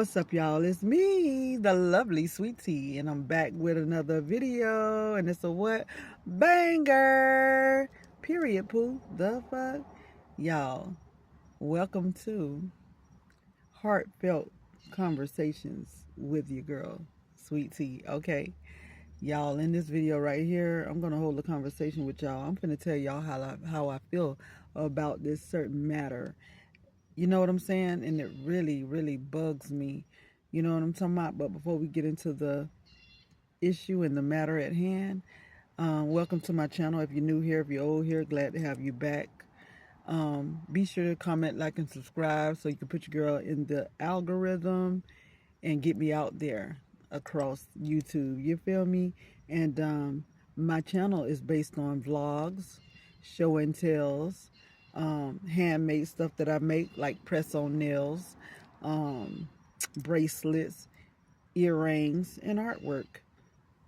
What's up, y'all? It's me, the lovely Sweet Tea, and I'm back with another video. And it's a what? Banger! Period, poo. The fuck? Y'all, welcome to Heartfelt Conversations with your girl, Sweet Tea. Okay, y'all, in this video right here, I'm going to hold a conversation with y'all. I'm going to tell y'all how I feel about this certain matter. You know what I'm saying? And it really, really bugs me. You know what I'm talking about? But before we get into the issue and the matter at hand, welcome to my channel. If you're new here, if you're old here, glad to have you back. Be sure to comment, like, and subscribe so you can put your girl in the algorithm and get me out there across YouTube. You feel me? And my channel is based on vlogs, show and tells, handmade stuff that I make, like press-on nails, um, bracelets, earrings, and artwork.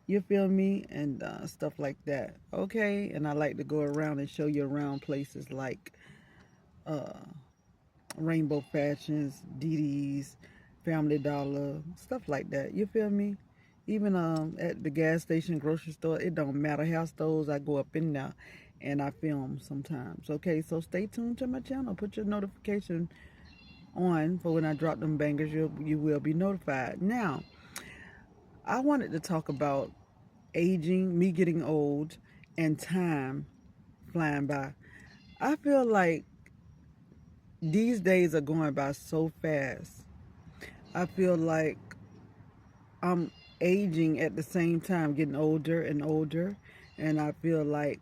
You feel me? And stuff like that. Okay? And I like to go around and show you around places like uh, Rainbow Fashions, DD's, Family Dollar, stuff like that. You feel me? Even at the gas station, grocery store, it don't matter how stores I go up in there and I film sometimes. Okay, so stay tuned to my channel. Put your notification on for when I drop them bangers. You will be notified. Now, I wanted to talk about aging, me getting old, and time flying by. I feel like these days are going by so fast. I feel like I'm aging at the same time, getting older and older, and I feel like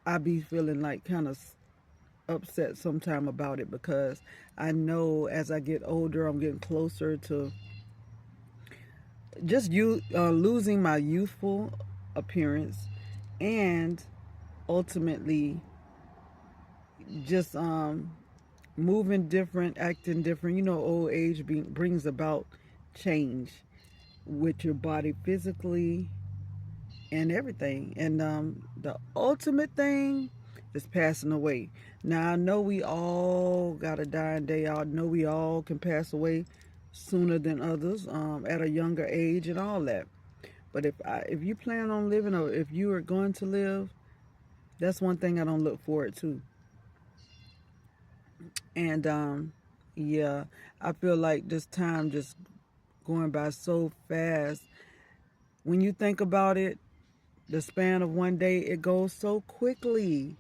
I be feeling like kind of upset sometime about it because I know as I get older, I'm getting closer to just losing my youthful appearance, and ultimately just moving different, acting different. You know, old age brings about change with your body physically and everything. And the ultimate thing is passing away. Now, I know we all got to die and day out. I know we all can pass away sooner than others, at a younger age and all that. But if you plan on living, or if you are going to live, that's one thing I don't look forward to. And yeah, I feel like this time just going by so fast. When you think about it, the span of one day, it goes so quickly.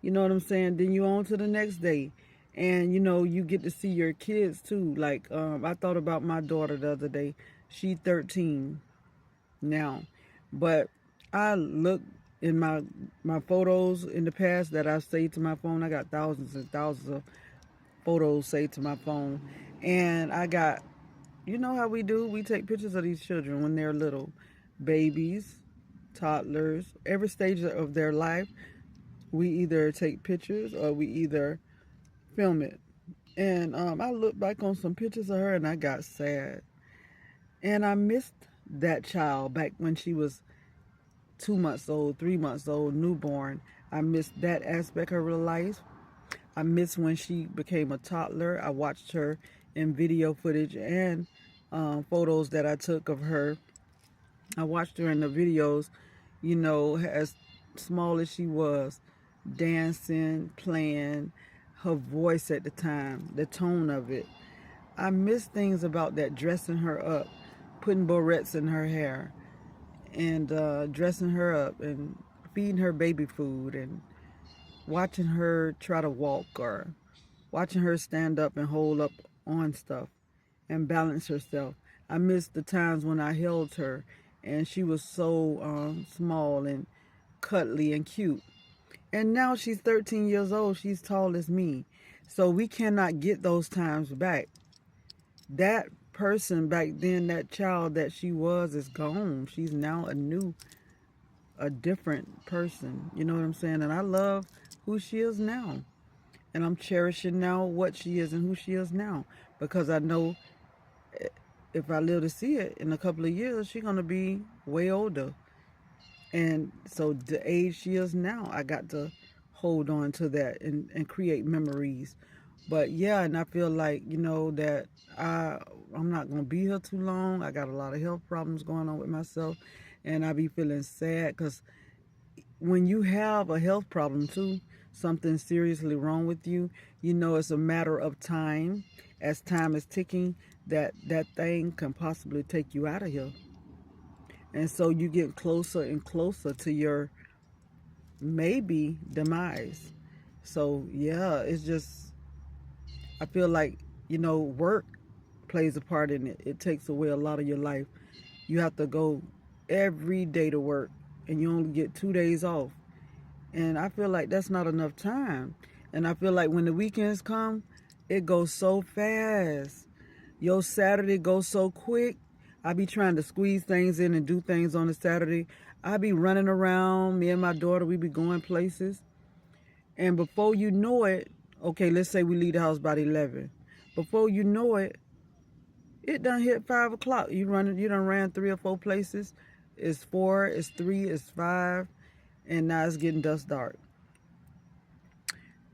You know what I'm saying? Then you on to the next day. And you know, you get to see your kids too. Like, I thought about my daughter the other day. She's 13 now. But I look in my photos in the past that I've saved to my phone. I got thousands and thousands of photos saved to my phone. And I got, you know how we do? We take pictures of these children when they're little babies, toddlers, every stage of their life. We either take pictures or we either film it. And I looked back on some pictures of her and I got sad. And I missed that child back when she was 2 months old, 3 months old, newborn. I missed that aspect of her life. I missed when she became a toddler. I watched her in video footage and photos that I took of her. I watched her in the videos, you know, as small as she was, dancing, playing, her voice at the time, the tone of it. I miss things about that, dressing her up, putting barrettes in her hair, and dressing her up and feeding her baby food, and watching her try to walk, or watching her stand up and hold up on stuff and balance herself. I miss the times when I held her and she was so small and cuddly and cute. And now she's 13 years old. She's tall as me. So we cannot get those times back. That person back then, that child that she was, is gone. She's now a different person. You know what I'm saying? And I love who she is now. And I'm cherishing now what she is and who she is now. Because I know if I live to see it in a couple of years, she's going to be way older. And so the age she is now, I got to hold on to that and create memories But yeah, and I feel like, that I I'm not gonna be here too long. I got a lot of health problems going on with myself, and I be feeling sad because when you have a health problem too, something seriously wrong with you, it's a matter of time. As time is ticking, that thing can possibly take you out of here, and so you get closer and closer to your maybe demise. So yeah, it's just I feel like work plays a part in it. It takes away a lot of your life. You have to go every day to work, and you only get 2 days off. And I feel like that's not enough time. And I feel like when the weekends come, it goes so fast. Your Saturday goes so quick. I be trying to squeeze things in and do things on a Saturday. I be running around. Me and my daughter, we be going places. And before you know it, okay, let's say we leave the house about 11. Before you know it, it done hit 5 o'clock. You done ran 3 or 4 places. It's 4, it's 3, it's 5, and now it's getting dust dark.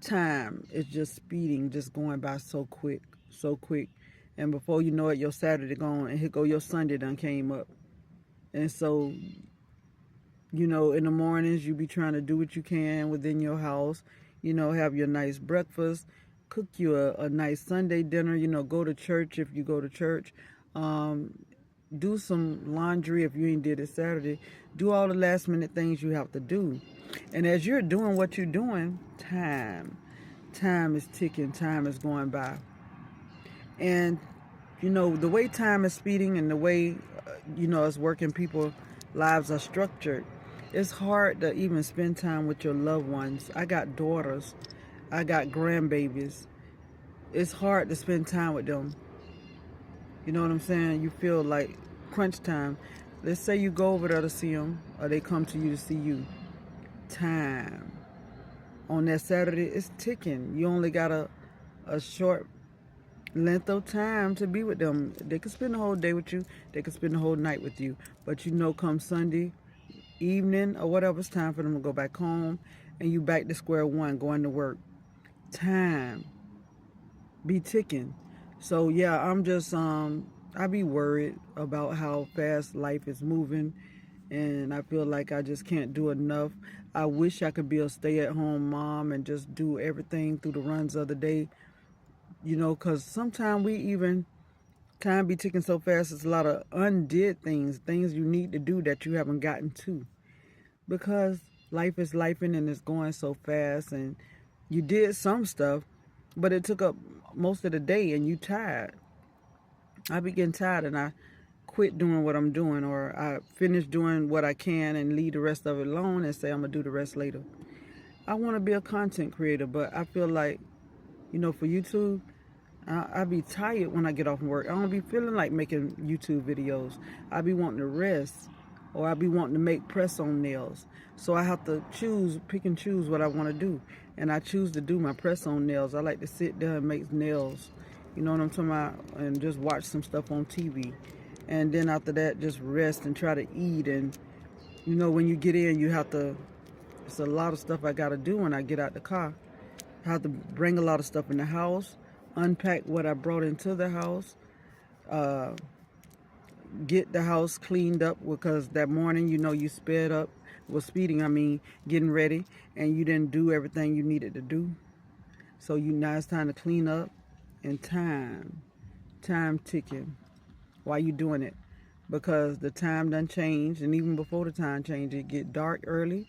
Time is just speeding, just going by so quick, so quick. And before you know it, your Saturday gone, and here go your Sunday done came up. And so, in the mornings, you be trying to do what you can within your house, have your nice breakfast, cook you a nice Sunday dinner, go to church if you go to church, um, do some laundry if you ain't did it Saturday, do all the last minute things you have to do. And as you're doing what you're doing, time is ticking, time is going by. And, the way time is speeding and the way, as working people lives are structured, it's hard to even spend time with your loved ones. I got daughters, I got grandbabies. It's hard to spend time with them. You know what I'm saying? You feel like crunch time. Let's say you go over there to see them, or they come to you to see you. Time on that Saturday is ticking. You only got a short length of time to be with them. They could spend the whole day with you. They could spend the whole night with you. But come Sunday evening or whatever, it's time for them to go back home, and you back to square one, going to work. Time be ticking. So yeah, I'm just I be worried about how fast life is moving, and I feel like I just can't do enough. I wish I could be a stay-at-home mom and just do everything through the runs of the day, because sometimes time be ticking so fast, it's a lot of undid things you need to do that you haven't gotten to, because life is lifing and it's going so fast, and you did some stuff, but it took up most of the day and you tired. I be getting tired and I quit doing what I'm doing, or I finish doing what I can and leave the rest of it alone and say I'm gonna do the rest later. I want to be a content creator, but I feel like, for YouTube, I be tired when I get off from work. I don't be feeling like making YouTube videos. I be wanting to rest, or I be wanting to make press-on nails. So I have to pick and choose what I want to do. And I choose to do my press-on nails. I like to sit there and make nails. You know what I'm talking about? And just watch some stuff on TV. And then after that, just rest and try to eat. And, when you get in, it's a lot of stuff I got to do when I get out the car. I have to bring a lot of stuff in the house, unpack what I brought into the house, get the house cleaned up, because that morning, you sped up, speeding, getting ready, and you didn't do everything you needed to do. So now it's time to clean up, and time ticking while you doing it, because the time done changed, and even before the time change, it get dark early,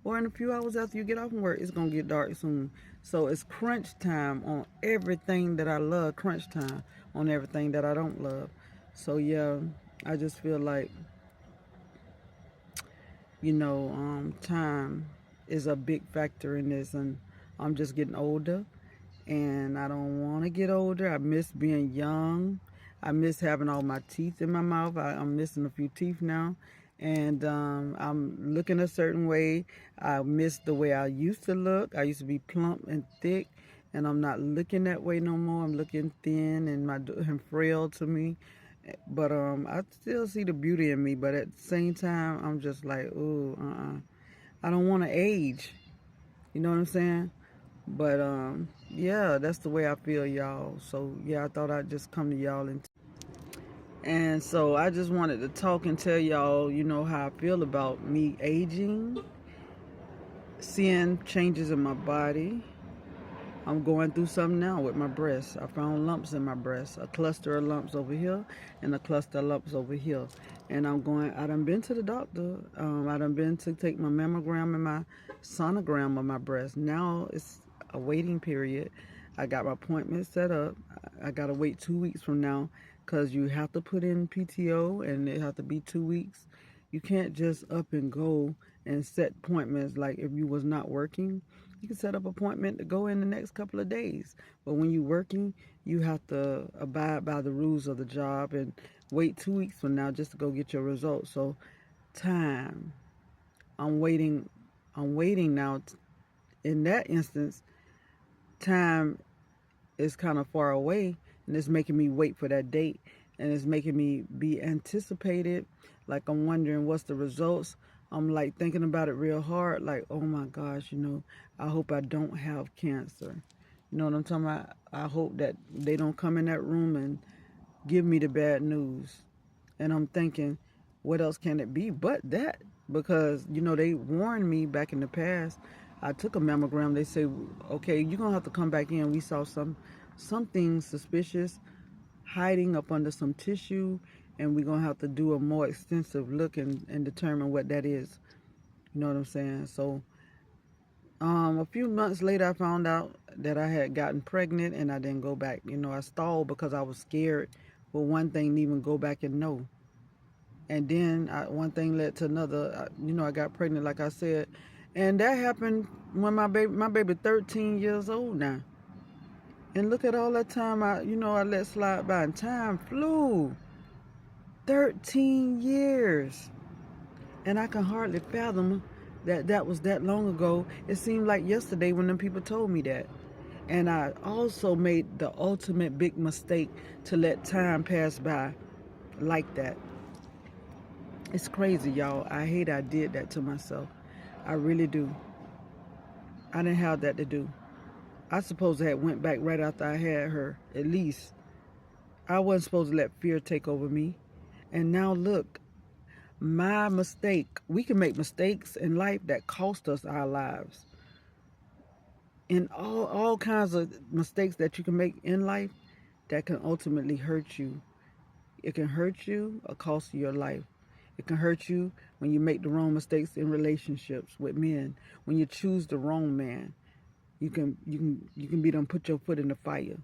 or in a few hours after you get off from work, it's gonna get dark soon. So it's crunch time on everything that I love, crunch time on everything that I don't love. So yeah, I just feel like, time is a big factor in this, and I'm just getting older, and I don't want to get older. I miss being young. I miss having all my teeth in my mouth. I'm missing a few teeth now, and I'm looking a certain way. I miss the way I used to look. I used to be plump and thick, and I'm not looking that way no more. I'm looking thin and frail to me. But I still see the beauty in me. But at the same time, I'm just like, ooh, I don't want to age. You know what I'm saying? But yeah, that's the way I feel, y'all. So yeah, I thought I'd just come to y'all and so I just wanted to talk and tell y'all, how I feel about me aging, seeing changes in my body. I'm going through something now with my breast. I found lumps in my breast, a cluster of lumps over here and a cluster of lumps over here. And I done been to the doctor. I done been to take my mammogram and my sonogram of my breast. Now it's a waiting period. I got my appointment set up. I got to wait 2 weeks from now because you have to put in PTO and it have to be 2 weeks. You can't just up and go and set appointments like if you was not working. You can set up an appointment to go in the next couple of days. But when you're working, you have to abide by the rules of the job and wait 2 weeks from now just to go get your results. So time. I'm waiting. I'm waiting now. In that instance, time is kind of far away and it's making me wait for that date and it's making me be anticipated, like I'm wondering what's the results. I'm like thinking about it real hard, like, oh my gosh, I hope I don't have cancer. You know what I'm talking about? I hope that they don't come in that room and give me the bad news. And I'm thinking, what else can it be but that? Because, they warned me back in the past. I took a mammogram. They say, okay, you're going to have to come back in. We saw something suspicious hiding up under some tissue, and we're going to have to do a more extensive look and determine what that is. You know what I'm saying? So a few months later, I found out that I had gotten pregnant, and I didn't go back. I stalled because I was scared for one thing to even go back and know. And then one thing led to another. I got pregnant, like I said, and that happened when my baby 13 years old now. And look at all that time I let slide by, and time flew. 13 years, and I can hardly fathom that was that long ago. It seemed like yesterday when them people told me that. And I also made the ultimate big mistake to let time pass by like that. It's crazy, y'all. I hate I did that to myself. I really do. I didn't have that to do. I suppose I had went back right after I had her, at least. I wasn't supposed to let fear take over me. And now look, my mistake. We can make mistakes in life that cost us our lives. And all kinds of mistakes that you can make in life that can ultimately hurt you. It can hurt you or cost you your life. It can hurt you when you make the wrong mistakes in relationships with men. When you choose the wrong man, you can be done put your foot in the fire.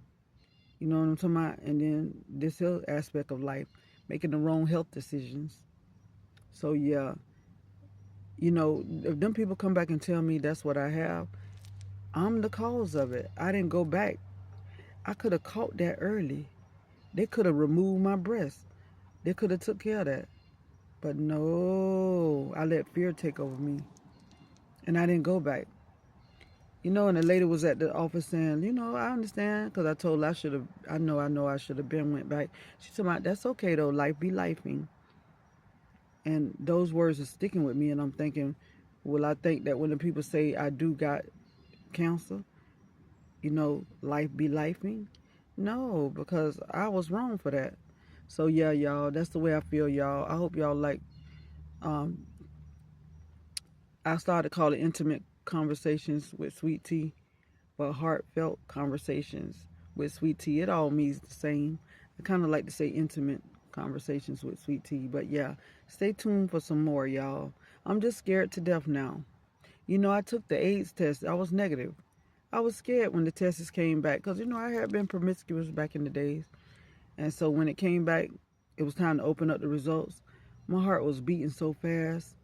You know what I'm talking about? And then this other aspect of life, making the wrong health decisions. So yeah, if them people come back and tell me that's what I have, I'm the cause of it. I didn't go back. I could have caught that early. They could have removed my breast. They could have took care of that. But no, I let fear take over me. And I didn't go back. And the lady was at the office saying, I understand, because I told her I should have been went back. She told me, that's okay though, life be lifing. And those words are sticking with me, and I'm thinking, will I think that when the people say I do got cancer, life be lifing? No, because I was wrong for that. So yeah, y'all, that's the way I feel, y'all. I hope y'all like, um, I started calling intimate conversations with Sweet Tea, but heartfelt conversations with Sweet Tea. It all means the same. I kind of like to say intimate conversations with Sweet Tea, but yeah, stay tuned for some more, y'all. I'm just scared to death now. I took the AIDS test. I was negative. I was scared when the tests came back because, I had been promiscuous back in the days. And so when it came back, it was time to open up the results. My heart was beating so fast.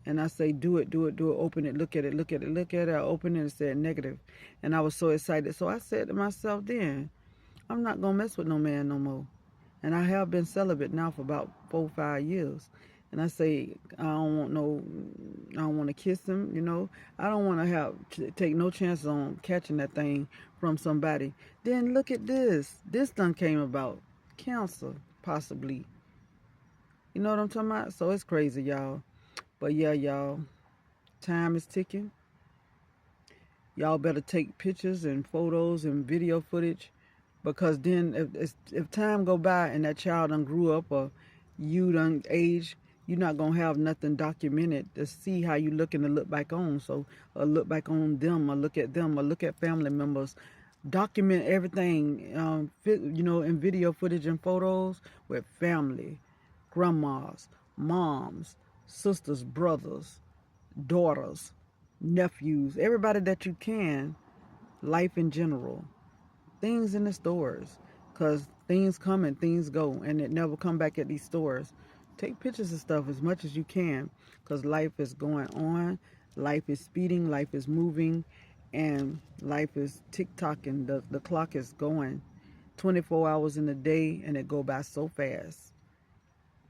And I say, do it, do it, do it, open it, look at it, look at it, look at it. I opened it and said negative. And I was so excited. So I said to myself then, I'm not going to mess with no man no more. And I have been celibate now for about 4 or 5 years. And I say, I don't want to kiss him, I don't want to take no chance on catching that thing from somebody. Then look at this. This done came about. Cancer, possibly. You know what I'm talking about? So it's crazy, y'all. But yeah, y'all, time is ticking. Y'all better take pictures and photos and video footage, because then if time go by and that child done grew up or you done age, you're not gonna have nothing documented to see how you looking to look back on. So, or look back on them, or look at them, or look at family members. Document everything, in video footage and photos with family, grandmas, moms, sisters, brothers, daughters, nephews, everybody that you can, life in general, things in the stores, because things come and things go, and it never come back at these stores. Take pictures of stuff as much as you can, because life is going on, life is speeding, life is moving, and life is tick-tocking. The clock is going 24 hours in a day, and it go by so fast.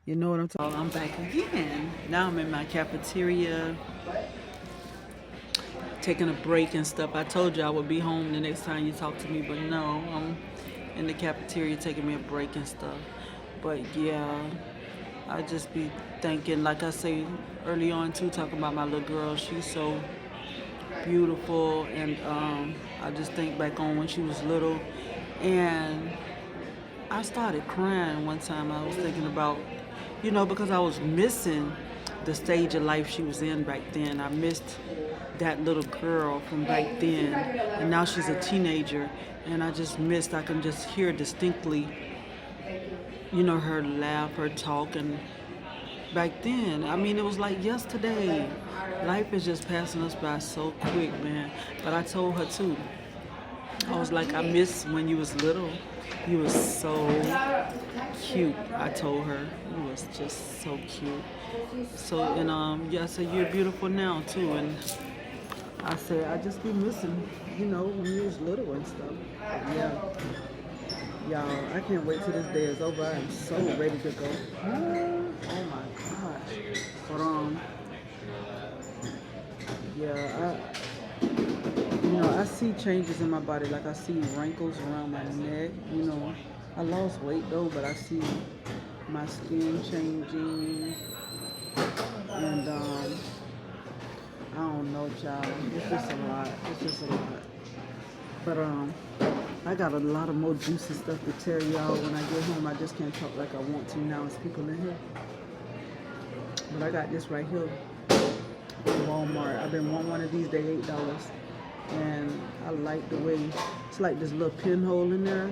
You know what I'm talking about? I'm back again. Now I'm in my cafeteria, taking a break and stuff. I told you I would be home the next time you talk to me, but no, I'm in the cafeteria taking me a break and stuff. But yeah, I just be thinking, like I say early on too, talking about my little girl. She's so beautiful, and I just think back on when she was little, and I started crying one time. I was thinking about, because I was missing the stage of life she was in back then. I missed that little girl from back then, and now she's a teenager, and I can just hear distinctly, her laugh, her talk, and back then, I mean, it was like yesterday. Life is just passing us by so quick, man. But I told her too, I was like, I miss when you was little. You was so cute. I told her you was just so cute. So, and yeah, I said you're beautiful now too. And I said I just be missing, when you was little and stuff. Yeah, y'all, I can't wait till this day is over. I am so ready to go. Oh my gosh. But yeah, I see changes in my body. Like I see wrinkles around my neck. I lost weight though, but I see my skin changing, and I don't know, child. It's just a lot. It's just a lot. But I got a lot of more juicy stuff to tell y'all when I get home. I just can't talk like I want to now. It's people in here. But I got this right here in Walmart. I've been wanting one of these. They $8. And I like the way it's like this little pinhole in there.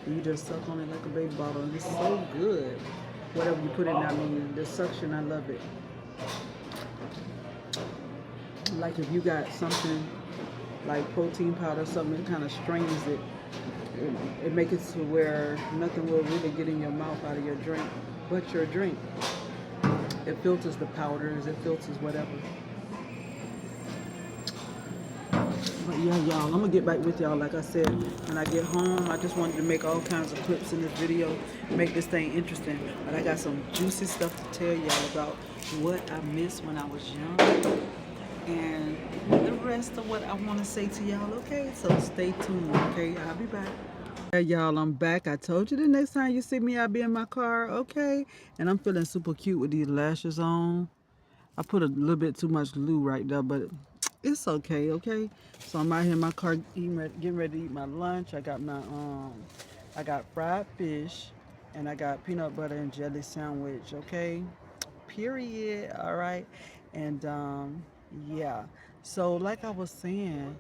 And you just suck on it like a baby bottle. And it's so good. Whatever you put in there, I mean, the suction, I love it. Like if you got something like protein powder, something that kind of strains it, it makes it to where nothing will really get in your mouth out of your drink but your drink. It filters the powders, it filters whatever. But yeah, y'all, I'm gonna get back with y'all. Like I said, when I get home, I just wanted to make all kinds of clips in this video, make this thing interesting. But I got some juicy stuff to tell y'all about what I missed when I was young, and the rest of what I want to say to y'all. Okay, so stay tuned. Okay, I'll be back. Yeah, y'all, I'm back. I told you the next time you see me, I'll be in my car. Okay, and I'm feeling super cute with these lashes on. I put a little bit too much glue right there, but it's okay, okay? So I'm out here in my car getting ready to eat my lunch. I got fried fish, and I got peanut butter and jelly sandwich, okay? Period, all right? And yeah. So like I was saying,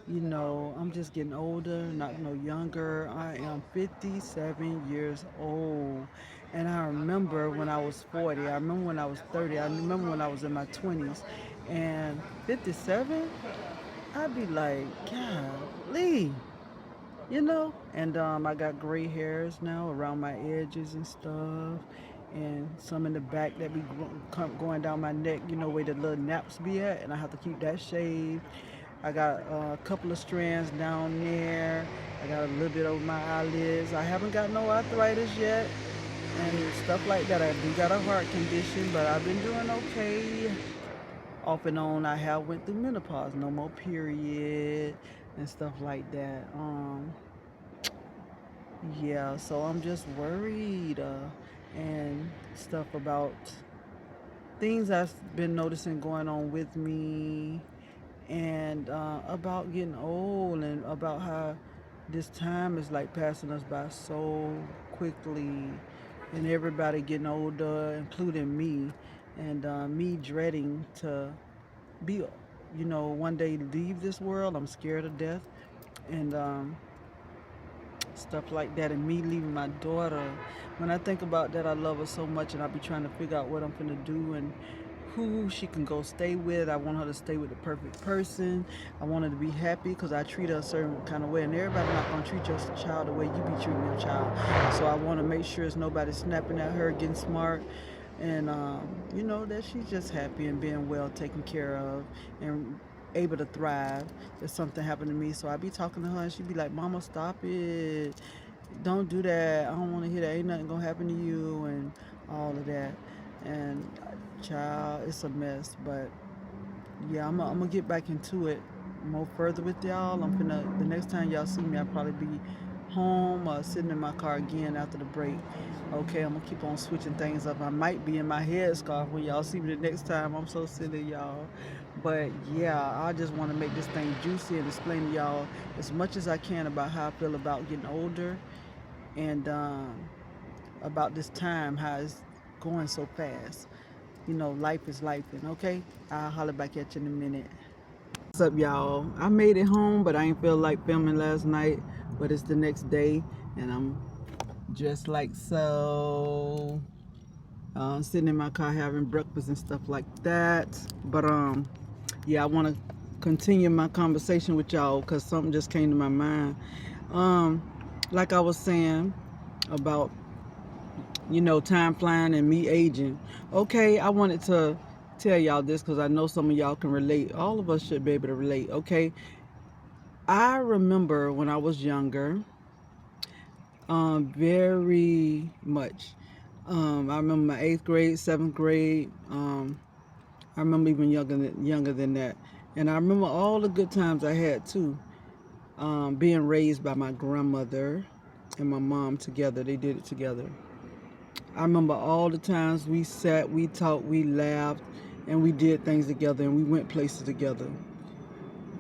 I'm just getting older, not no younger. I am 57 years old. And I remember when I was 40. I remember when I was 30. I remember when I was in my 20s. And 57, I'd be like, golly, And I got gray hairs now around my edges and stuff. And some in the back that be going down my neck, where the little naps be at. And I have to keep that shaved. I got a couple of strands down there. I got a little bit over my eyelids. I haven't got no arthritis yet and stuff like that. I do got a heart condition, but I've been doing okay. Off and on, I have went through menopause, no more period and stuff like that. Yeah, so I'm just worried and stuff about things I've been noticing going on with me. and about getting old, and about how this time is like passing us by so quickly, and everybody getting older, including me, and me dreading to be, one day leave this world. I'm scared to death, and stuff like that, and me leaving my daughter. When I think about that, I love her so much, and I be trying to figure out what I'm gonna do and who she can go stay with. I want her to stay with the perfect person. I want her to be happy because I treat her a certain kind of way, and everybody not gonna treat your child the way you be treating your child. So I want to make sure it's nobody snapping at her, getting smart, and that she's just happy and being well taken care of and able to thrive if something happened to me. So I be talking to her, and she be like, "Mama, stop it, don't do that, I don't want to hear that, ain't nothing gonna happen to you," and all of that. And child, it's a mess. But yeah, I'm gonna get back into it more further with y'all. The next time y'all see me, I'll probably be home or sitting in my car again after the break. Okay, I'm gonna keep on switching things up. I might be in my headscarf when y'all see me the next time. I'm so silly, y'all. But yeah, I just want to make this thing juicy and explain to y'all as much as I can about how I feel about getting older, and about this time, how it's going so fast. Life is life, and okay, I'll holler back at you in a minute. What's up, y'all? I made it home, but I ain't feel like filming last night. But it's the next day, and I'm just like so, sitting in my car having breakfast and stuff like that. But yeah, I want to continue my conversation with y'all because something just came to my mind. Um, like I was saying about time flying and me aging. Okay, I wanted to tell y'all this because I know some of y'all can relate. All of us should be able to relate. Okay, I remember when I was younger, very much. I remember my 8th grade, 7th grade. I remember even younger than that, and I remember all the good times I had too. Being raised by my grandmother and my mom together, they did it together. I remember all the times we sat, we talked, we laughed, and we did things together, and we went places together.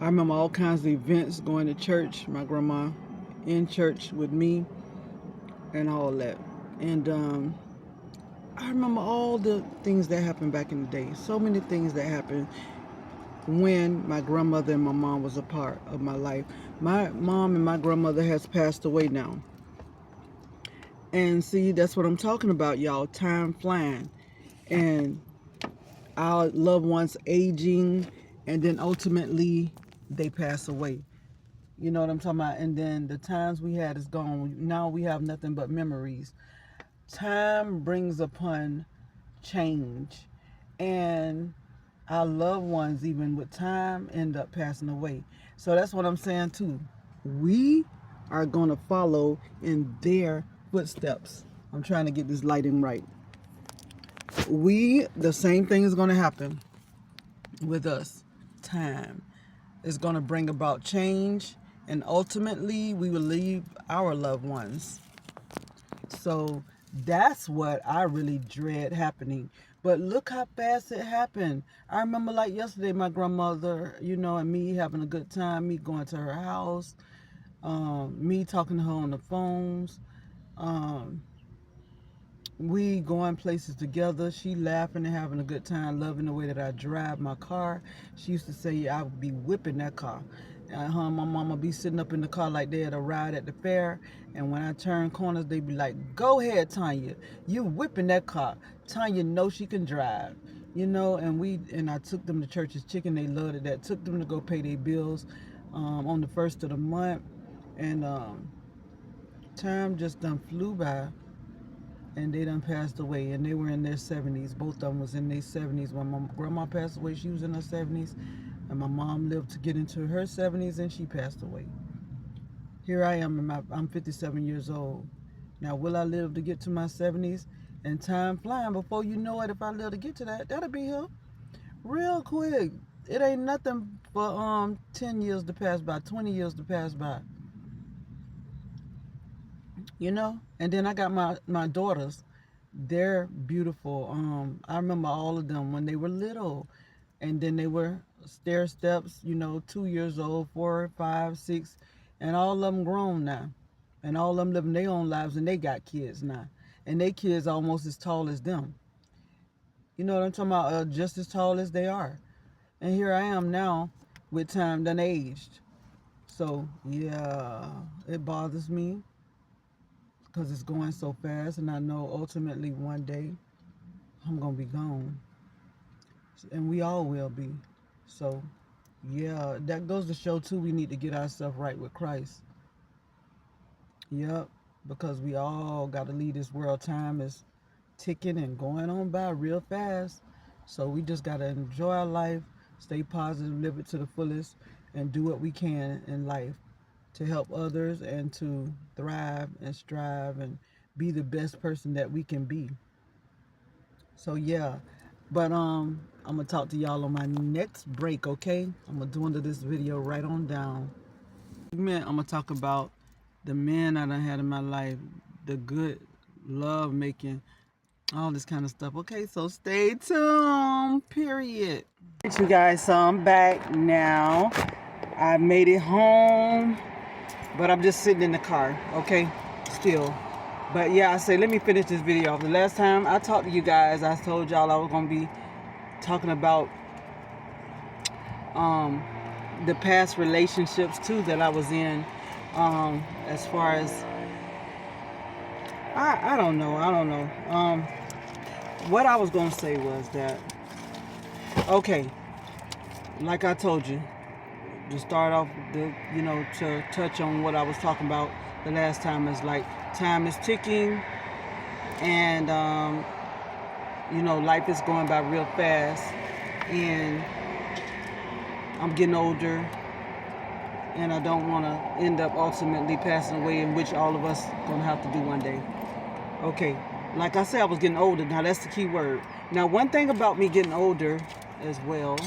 I remember all kinds of events, going to church, my grandma in church with me, and all that. And I remember all the things that happened back in the day. So many things that happened when my grandmother and my mom was a part of my life. My mom and my grandmother has passed away now. And see, that's what I'm talking about, y'all. Time flying. And our loved ones aging, and then ultimately they pass away. You know what I'm talking about? And then the times we had is gone. Now we have nothing but memories. Time brings upon change, and our loved ones, even with time, end up passing away. So that's what I'm saying too. We are going to follow in their footsteps. I'm trying to get this lighting right. The same thing is going to happen with us. Time is going to bring about change, and ultimately we will leave our loved ones. So that's what I really dread happening. But look how fast it happened. I remember like yesterday, my grandmother, and me having a good time, me going to her house, me talking to her on the phones, um, we going places together. She laughing and having a good time, loving the way that I drive my car. She used to say I would be whipping that car. And her and my mama be sitting up in the car like they had a ride at the fair. And when I turn corners, they be like, "Go ahead, Tanya. You whipping that car. Tanya knows she can drive." And I took them to Church's Chicken. They loved it. That took them to go pay their bills on the first of the month. And time just done flew by, and they done passed away, and they were in their 70s. Both of them was in their 70s. When my grandma passed away, she was in her 70s, and my mom lived to get into her 70s, and she passed away. Here I am, I'm 57 years old. Now, will I live to get to my 70s? And time flying, before you know it, if I live to get to that, that'll be here real quick. It ain't nothing for 10 years to pass by, 20 years to pass by. And then I got my daughters. They're beautiful. I remember all of them when they were little, and then they were stair steps, 2 years old, 4, 5, 6, and all of them grown now. And all of them living their own lives, and they got kids now. And their kids almost as tall as them. You know what I'm talking about? Just as tall as they are. And here I am now with time done aged. So, yeah, it bothers me because it's going so fast. And I know ultimately one day I'm going to be gone. And we all will be. So, yeah, that goes to show, too, we need to get ourselves right with Christ. Yep, because we all got to leave this world. Time is ticking and going on by real fast. So we just got to enjoy our life, stay positive, live it to the fullest, and do what we can in life to help others and to thrive and strive and be the best person that we can be. So yeah, but I'm gonna talk to y'all on my next break, okay? I'm gonna do under this video right on down. I'm gonna talk about the men I done had in my life, the good love making, all this kind of stuff. Okay, so stay tuned, period. Alright, you guys, so I'm back now. I made it home, but I'm just sitting in the car, okay, still. But yeah, I say, let me finish this video off. The last time I talked to you guys, I told y'all I was gonna be talking about the past relationships too that I was in, as far as I don't know. What I was gonna say was that, okay, like I told you, to start off to touch on what I was talking about the last time, is like time is ticking, and life is going by real fast, and I'm getting older, and I don't want to end up ultimately passing away, in which all of us gonna have to do one day. Okay, like I said, I was getting older. Now that's the key word. Now, one thing about me getting older as well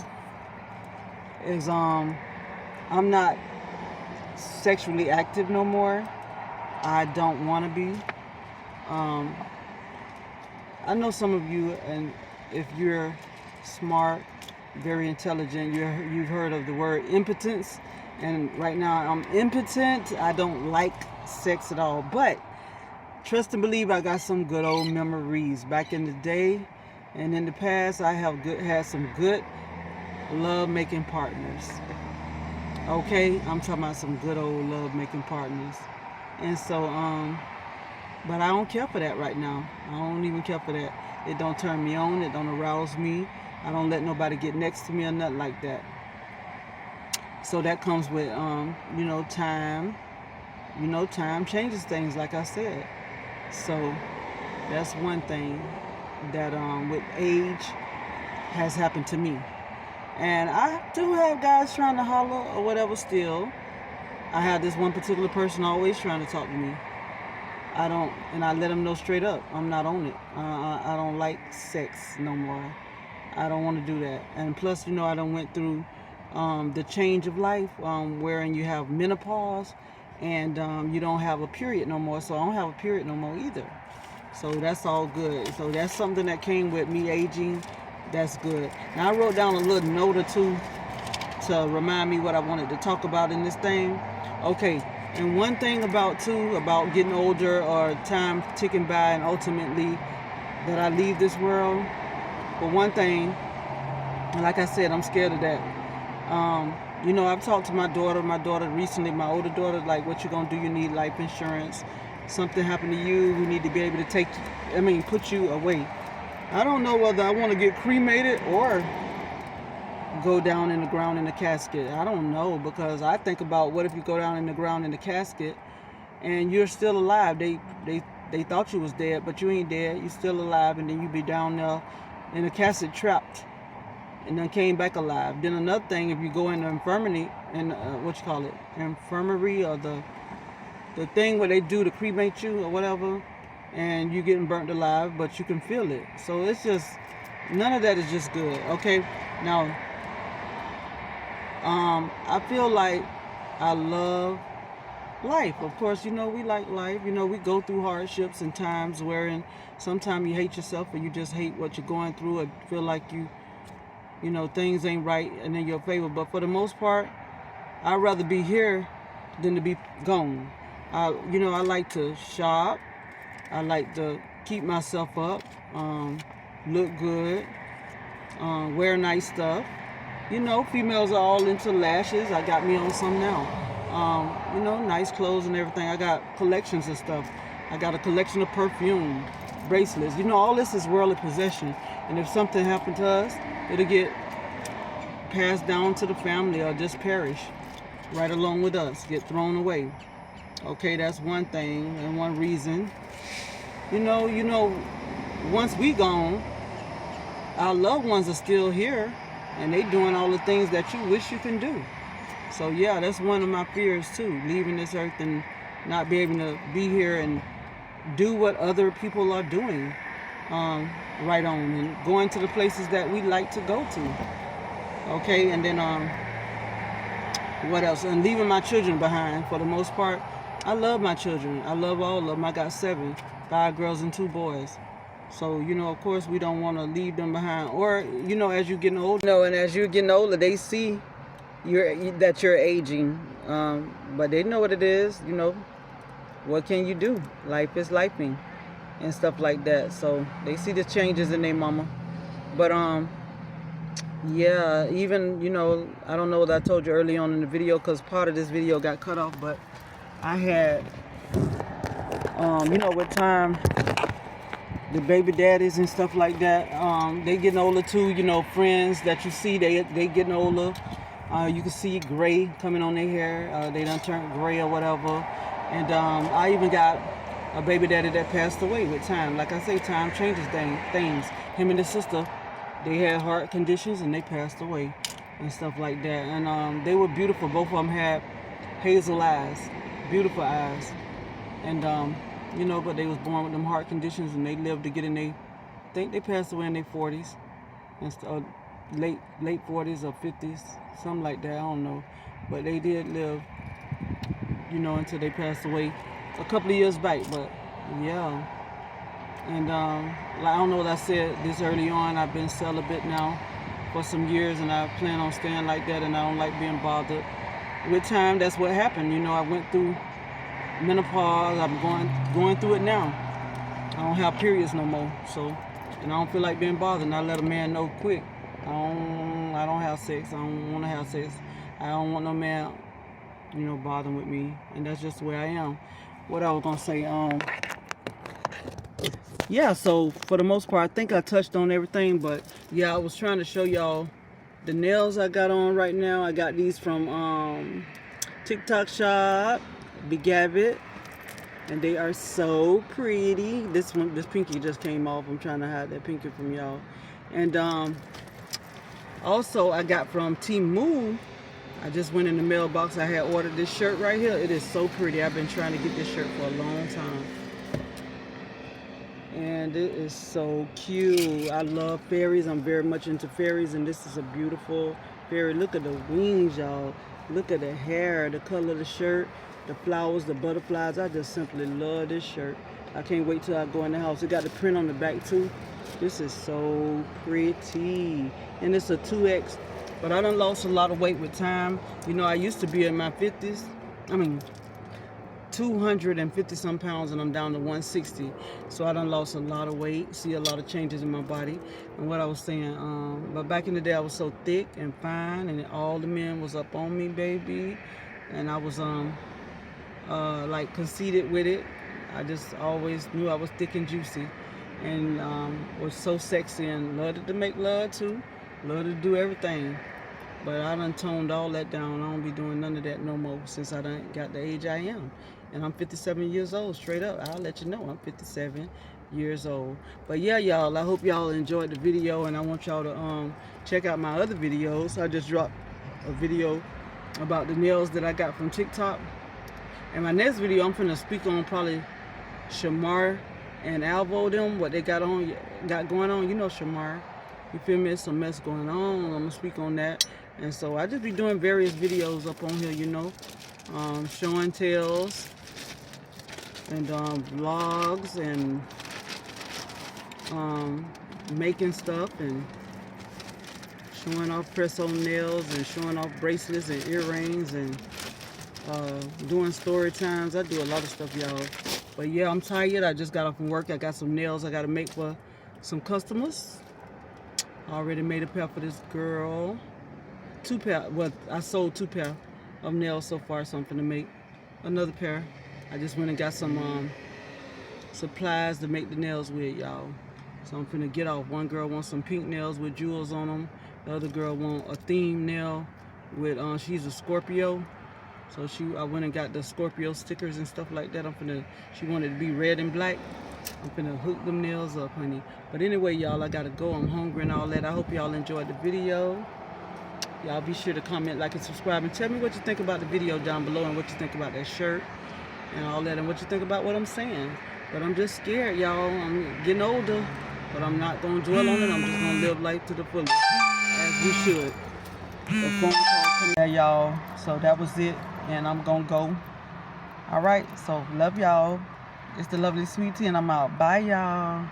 is I'm not sexually active no more. I don't want to be. I know some of you, and if you're smart, very intelligent, you've heard of the word impotence. And right now I'm impotent. I don't like sex at all. But trust and believe, I got some good old memories back in the day, and in the past I have had some good love making partners. Okay, I'm talking about some good old love making partners. And so but I don't care for that right now. I don't even care for that. It don't turn me on. It don't arouse me. I don't let nobody get next to me or nothing like that. So that comes with time. Time changes things, like I said. So that's one thing that with age has happened to me. And I do have guys trying to holler or whatever still. I have this one particular person always trying to talk to me. And I let them know straight up, I'm not on it. I don't like sex no more. I don't want to do that. And plus, I done went through the change of life, wherein you have menopause, and you don't have a period no more. So I don't have a period no more either. So that's all good. So that's something that came with me aging. That's good. Now I wrote down a little note or two to remind me what I wanted to talk about in this thing. Okay, and one thing about getting older or time ticking by, and ultimately that I leave this world. But one thing, like I said, I'm scared of that. I've talked to my daughter recently, my older daughter, like, what you gonna do? You need life insurance. Something happened to you, we need to be able to put you away. I don't know whether I want to get cremated or go down in the ground in the casket. I don't know, because I think about, what if you go down in the ground in the casket and you're still alive? They thought you was dead, but you ain't dead. You're still alive, and then you be down there in the casket trapped, and then came back alive. Then another thing, if you go in the infirmary, infirmary, or the thing where they do to cremate you or whatever, and you getting burnt alive, but you can feel it. So it's just, none of that is just good. Okay, now I feel like I love life. Of course, we like life. We go through hardships and times wherein sometimes you hate yourself, or you just hate what you're going through, or feel like you you know, things ain't right and in your favor. But for the most part, I'd rather be here than to be gone. You know, I like to shop. I like to keep myself up, look good, wear nice stuff. You know, females are all into lashes. I got me on some now. You know, nice clothes and everything. I got collections of stuff. I got a collection of perfume, bracelets. You know, all this is worldly possession. And if something happened to us, it'll get passed down to the family or just perish right along with us, get thrown away. Okay, that's one thing and one reason. You know, once we gone, our loved ones are still here and they doing all the things that you wish you can do. So yeah, that's one of my fears too, leaving this earth and not be able to be here and do what other people are doing, right on, and going to the places that we like to go to. Okay, and then what else? And leaving my children behind for the most part. I love my children. I love all of them. I got 7, 5 girls and 2 boys. So, you know, of course we don't want to leave them behind. Or, you know, as you're getting older, and as you're getting older, they see that you're aging. But they know what it is, you know. What can you do? Life is lifing and stuff like that. So they see the changes in their mama. But yeah, even, you know, I don't know what I told you early on in the video because part of this video got cut off, but I had, you know, with time, the baby daddies and stuff like that, they getting older too. You know, friends that you see, they getting older. You can see gray coming on their hair. They done turned gray or whatever. And I even got a baby daddy that passed away with time. Like I say, time changes things. Him and his sister, they had heart conditions and they passed away and stuff like that. And they were beautiful. Both of them had hazel eyes, beautiful eyes. And you know, but they was born with them heart conditions and they lived to get in I think they passed away in their 40s, and late 40s or 50s, something like that, I don't know. But they did live, you know, until they passed away a couple of years back. But yeah. And like, I don't know what I said this early on, I've been celibate now for some years and I plan on staying like that, and I don't like being bothered. With time, that's what happened. You know, I went through menopause. I'm going through it now. I don't have periods no more, so, and I don't feel like being bothered. And I let a man know quick. I don't have sex. I don't want to have sex. I don't want no man, you know, bothering with me, and that's just the way I am. What I was gonna say, yeah, so for the most part, I think I touched on everything, but yeah, I was trying to show y'all the nails I got on right now. I got these from TikTok shop, Begabbit, and they are so pretty. This pinky just came off. I'm trying to hide that pinky from y'all. And also I got from Temu. I just went in the mailbox. I had ordered this shirt right here. It is so pretty. I've been trying to get this shirt for a long time. And it is so cute. I love fairies. I'm very much into fairies, and this is a beautiful fairy. Look at the wings, y'all. Look at the hair, the color of the shirt, the flowers, the butterflies. I just simply love this shirt. I can't wait till I go in the house. It got the print on the back too. This is so pretty. And it's a 2X. But I done lost a lot of weight with time. You know, I used to be in my 50s. 250 some pounds, and I'm down to 160. So I done lost a lot of weight, see a lot of changes in my body. And what I was saying, but back in the day I was so thick and fine, and all the men was up on me, baby. And I was like conceited with it. I just always knew I was thick and juicy, and was so sexy, and loved to make love too, loved to do everything. But I done toned all that down. I don't be doing none of that no more since I done got the age I am. And I'm 57 years old, straight up. I'll let you know I'm 57 years old. But yeah, y'all, I hope y'all enjoyed the video, and I want y'all to check out my other videos. I just dropped a video about the nails that I got from TikTok. And my next video, I'm finna speak on probably Shamar and Alvo, them, what they got going on. You know Shamar. You feel me? There's some mess going on. I'm gonna speak on that. And so I just be doing various videos up on here, you know, show and tells, and vlogs, and making stuff, and showing off press-on nails and showing off bracelets and earrings and doing story times. I do a lot of stuff, y'all. But yeah, I'm tired. I just got off from work. I got some nails I got to make for some customers. I already made a pair for this girl. 2 pair. Well, I sold 2 pair of nails so far, so I'm finna make another pair. I just went and got some supplies to make the nails with, y'all. So I'm finna get off. One girl wants some pink nails with jewels on them. The other girl want a theme nail with, she's a Scorpio. So I went and got the Scorpio stickers and stuff like that. She wanted to be red and black. I'm finna hook them nails up, honey. But anyway, y'all, I gotta go. I'm hungry and all that. I hope y'all enjoyed the video. Y'all be sure to comment, like, and subscribe. And tell me what you think about the video down below and what you think about that shirt and all that and what you think about what I'm saying. But I'm just scared, y'all. I'm getting older, but I'm not going to dwell on it. I'm just going to live life to the fullest, as we should. The phone call coming there, y'all. So that was it, and I'm going to go. All right, so love y'all. It's the lovely Sweet Tea, and I'm out. Bye, y'all.